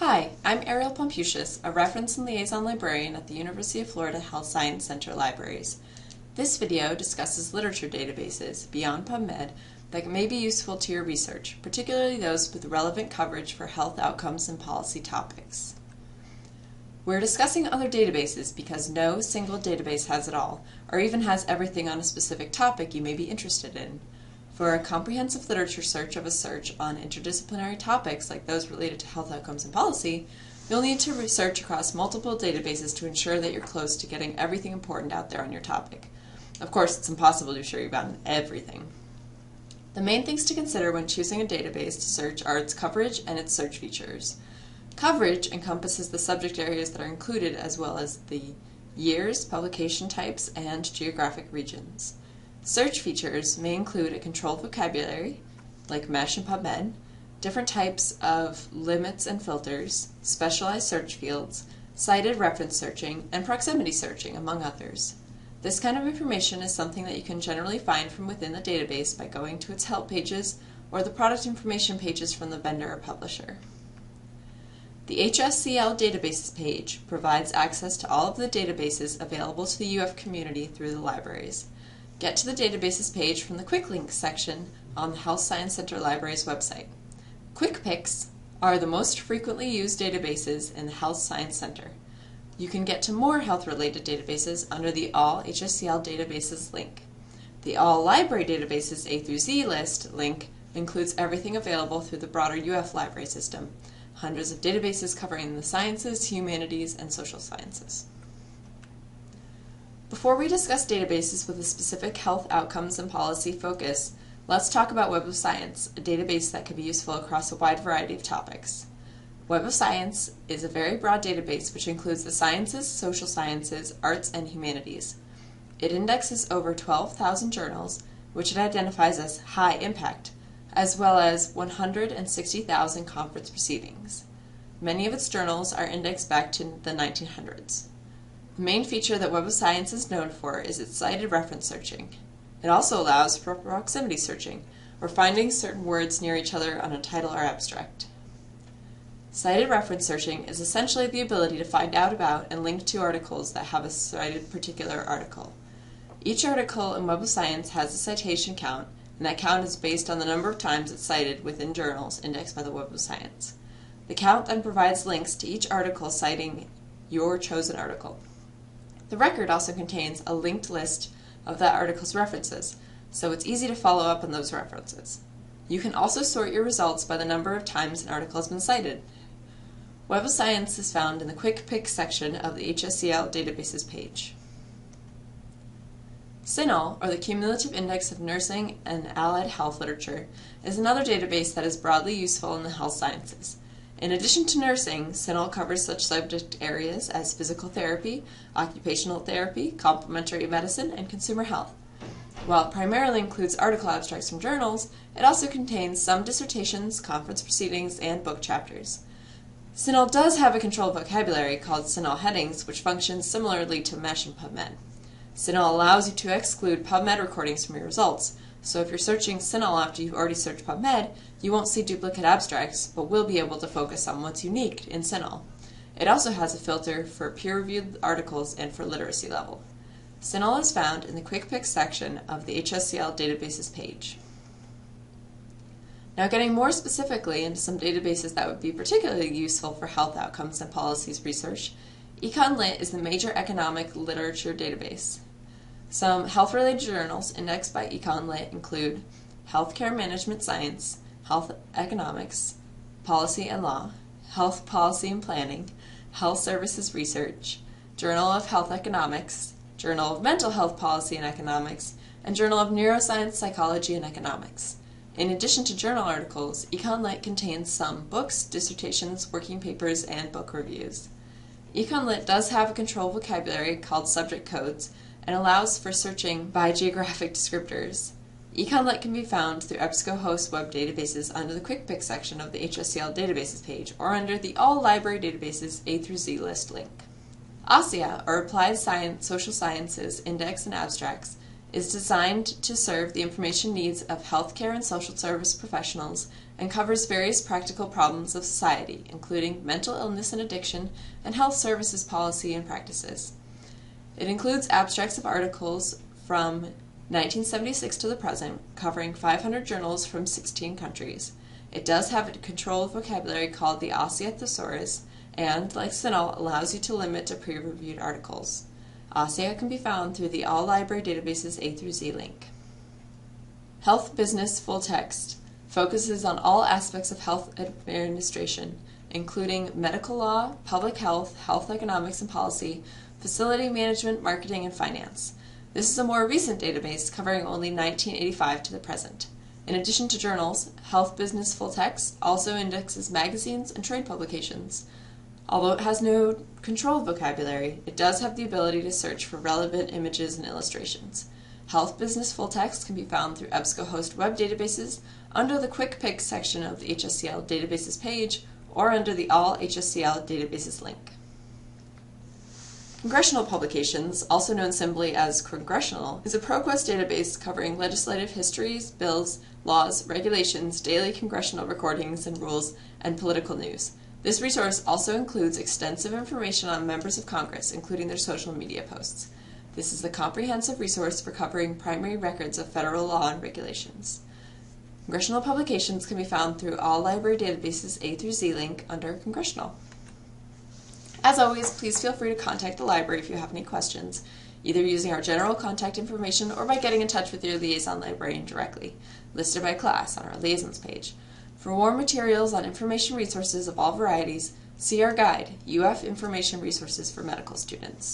Hi, I'm Ariel Pomputius, a Reference and Liaison Librarian at the University of Florida Health Science Center Libraries. This video discusses literature databases beyond PubMed that may be useful to your research, particularly those with relevant coverage for health outcomes and policy topics. We're discussing other databases because no single database has it all, or even has everything on a specific topic you may be interested in. For a comprehensive literature search of a search on interdisciplinary topics like those related to health outcomes and policy, you'll need to research across multiple databases to ensure that you're close to getting everything important out there on your topic. Of course, it's impossible to ensure you've gotten everything. The main things to consider when choosing a database to search are its coverage and its search features. Coverage encompasses the subject areas that are included as well as the years, publication types, and geographic regions. Search features may include a controlled vocabulary, like MeSH and PubMed, different types of limits and filters, specialized search fields, cited reference searching, and proximity searching, among others. This kind of information is something that you can generally find from within the database by going to its help pages or the product information pages from the vendor or publisher. The HSCL databases page provides access to all of the databases available to the UF community through the libraries. Get to the databases page from the Quick Links section on the Health Science Center Library's website. Quick Picks are the most frequently used databases in the Health Science Center. You can get to more health-related databases under the All HSCL Databases link. The All Library Databases A through Z list link includes everything available through the broader UF library system, hundreds of databases covering the sciences, humanities, and social sciences. Before we discuss databases with a specific health outcomes and policy focus, let's talk about Web of Science, a database that can be useful across a wide variety of topics. Web of Science is a very broad database which includes the sciences, social sciences, arts, and humanities. It indexes over 12,000 journals, which it identifies as high impact, as well as 160,000 conference proceedings. Many of its journals are indexed back to the 1900s. The main feature that Web of Science is known for is its cited reference searching. It also allows for proximity searching, or finding certain words near each other on a title or abstract. Cited reference searching is essentially the ability to find out about and link to articles that have a cited particular article. Each article in Web of Science has a citation count, and that count is based on the number of times it's cited within journals indexed by the Web of Science. The count then provides links to each article citing your chosen article. The record also contains a linked list of that article's references, so it's easy to follow up on those references. You can also sort your results by the number of times an article has been cited. Web of Science is found in the Quick Pick section of the HSCL databases page. CINAHL, or the Cumulative Index of Nursing and Allied Health Literature, is another database that is broadly useful in the health sciences. In addition to nursing, CINAHL covers such subject areas as physical therapy, occupational therapy, complementary medicine, and consumer health. While it primarily includes article abstracts from journals, it also contains some dissertations, conference proceedings, and book chapters. CINAHL does have a controlled vocabulary called CINAHL headings, which functions similarly to MeSH and PubMed. CINAHL allows you to exclude PubMed recordings from your results, so if you're searching CINAHL after you've already searched PubMed, you won't see duplicate abstracts, but will be able to focus on what's unique in CINAHL. It also has a filter for peer-reviewed articles and for literacy level. CINAHL is found in the Quick Pick section of the HSCL databases page. Now, getting more specifically into some databases that would be particularly useful for health outcomes and policies research, EconLit is the major economic literature database. Some health-related journals indexed by EconLit include Healthcare Management Science, Health Economics, Policy and Law, Health Policy and Planning, Health Services Research, Journal of Health Economics, Journal of Mental Health Policy and Economics, and Journal of Neuroscience, Psychology, and Economics. In addition to journal articles, EconLit contains some books, dissertations, working papers, and book reviews. EconLit does have a controlled vocabulary called subject codes and allows for searching by geographic descriptors. EconLit can be found through EBSCOhost web databases under the Quick Pick section of the HSCL databases page or under the All Library Databases A through Z list link. ASIA, or Applied Science Social Sciences Index and Abstracts, is designed to serve the information needs of healthcare and social service professionals and covers various practical problems of society, including mental illness and addiction and health services policy and practices. It includes abstracts of articles from 1976 to the present, covering 500 journals from 16 countries. It does have a controlled vocabulary called the ASCII Thesaurus, and, like CINAHL, allows you to limit to peer-reviewed articles. ASCII can be found through the All Library Databases A through Z link. Health Business FullText focuses on all aspects of health administration, including medical law, public health, health economics and policy, facility management, marketing, and finance. This is a more recent database covering only 1985 to the present. In addition to journals, Health Business FullText also indexes magazines and trade publications. Although it has no controlled vocabulary, it does have the ability to search for relevant images and illustrations. Health Business FullText can be found through EBSCOhost web databases under the Quick Picks section of the HSCL Databases page or under the All HSCL Databases link. Congressional Publications, also known simply as Congressional, is a ProQuest database covering legislative histories, bills, laws, regulations, daily congressional recordings and rules, and political news. This resource also includes extensive information on members of Congress, including their social media posts. This is a comprehensive resource for covering primary records of federal law and regulations. Congressional Publications can be found through All Library Databases A through Z link under Congressional. As always, please feel free to contact the library if you have any questions, either using our general contact information or by getting in touch with your liaison librarian directly, listed by class on our liaisons page. For more materials on information resources of all varieties, see our guide, UF Information Resources for Medical Students.